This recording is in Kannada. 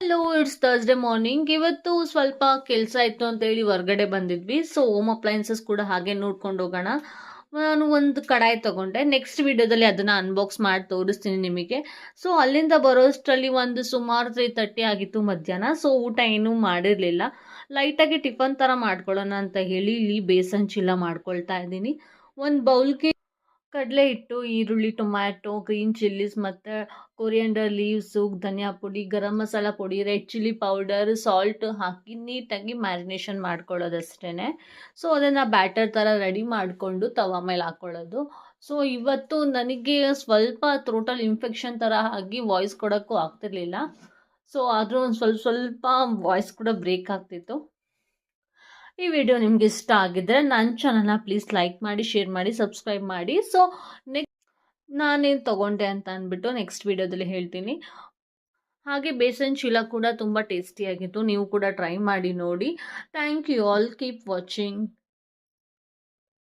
Hello, it's Thursday morning. ಇವತ್ತು ಸ್ವಲ್ಪ ಕೆಲಸ ಇತ್ತು ಅಂತೇಳಿ ಹೊರ್ಗಡೆ ಬಂದಿದ್ವಿ. ಸೊ ಹೋಮ್ ಅಪ್ಲೈನ್ಸಸ್ ಕೂಡ ಹಾಗೆ ನೋಡ್ಕೊಂಡು ಹೋಗೋಣ. ನಾನು ಒಂದು ಕಡಾಯಿ ತಗೊಂಡೆ. ನೆಕ್ಸ್ಟ್ ವಿಡಿಯೋದಲ್ಲಿ ಅದನ್ನು ಅನ್ಬಾಕ್ಸ್ ಮಾಡಿ ತೋರಿಸ್ತೀನಿ ನಿಮಗೆ. ಸೊ ಅಲ್ಲಿಂದ ಬರೋಷ್ಟರಲ್ಲಿ ಒಂದು ಸುಮಾರು 3:30 ಆಗಿತ್ತು ಮಧ್ಯಾಹ್ನ. ಸೊ ಊಟ ಏನೂ ಮಾಡಿರಲಿಲ್ಲ. ಲೈಟಾಗಿ ಟಿಫನ್ ಥರ ಮಾಡ್ಕೊಳ್ಳೋಣ ಅಂತ ಹೇಳಿ ಇಲ್ಲಿ ಬೇಸನ್ ಚೀಲ ಮಾಡ್ಕೊಳ್ತಾ ಇದ್ದೀನಿ. ಒಂದು ಬೌಲ್ಗೆ ಕಡಲೆ ಹಿಟ್ಟು, ಈರುಳ್ಳಿ, ಟೊಮ್ಯಾಟೊ, ಗ್ರೀನ್ ಚಿಲ್ಲೀಸ್ ಮತ್ತು ಕೊರಿಯಂಡರ್ ಲೀವ್ಸು, ಧನಿಯಾ ಪುಡಿ, ಗರಂ ಮಸಾಲ ಪುಡಿ, ರೆಡ್ ಚಿಲ್ಲಿ ಪೌಡರ್, ಸಾಲ್ಟ್ ಹಾಕಿ ನೀಟಾಗಿ ಮ್ಯಾರಿನೇಷನ್ ಮಾಡ್ಕೊಳ್ಳೋದಷ್ಟೇ. ಸೊ ಅದನ್ನು ಬ್ಯಾಟರ್ ಥರ ರೆಡಿ ಮಾಡಿಕೊಂಡು ತವ ಮೇಲೆ ಹಾಕ್ಕೊಳ್ಳೋದು. ಸೊ ಇವತ್ತು ನನಗೆ ಸ್ವಲ್ಪ ಥ್ರೋಟಲ್ಲಿ ಇನ್ಫೆಕ್ಷನ್ ಥರ ಆಗಿ ವಾಯ್ಸ್ ಕೊಡೋಕ್ಕೂ ಆಗ್ತಿರ್ಲಿಲ್ಲ. ಸೊ ಆದರೂ ಒಂದು ಸ್ವಲ್ಪ ವಾಯ್ಸ್ ಕೂಡ ಬ್ರೇಕ್ ಆಗ್ತಿತ್ತು. ಈ ವಿಡಿಯೋ ನಿಮ್ಗೆ ಇಷ್ಟ ಆಗಿದ್ದರೆ ನನ್ನ ಚಾನಲ್ನ ಪ್ಲೀಸ್ ಲೈಕ್ ಮಾಡಿ, ಶೇರ್ ಮಾಡಿ, ಸಬ್ಸ್ಕ್ರೈಬ್ ಮಾಡಿ. ಸೊ ನಾನೇನು ತೊಗೊಂಡೆ ಅಂತ ಅಂದ್ಬಿಟ್ಟು ನೆಕ್ಸ್ಟ್ ವಿಡಿಯೋದಲ್ಲಿ ಹೇಳ್ತೀನಿ. ಹಾಗೆ ಬೇಸನ್ ಚೀಲ ಕೂಡ ತುಂಬ ಟೇಸ್ಟಿಯಾಗಿತ್ತು. ನೀವು ಕೂಡ ಟ್ರೈ ಮಾಡಿ ನೋಡಿ. Thank you all. Keep watching.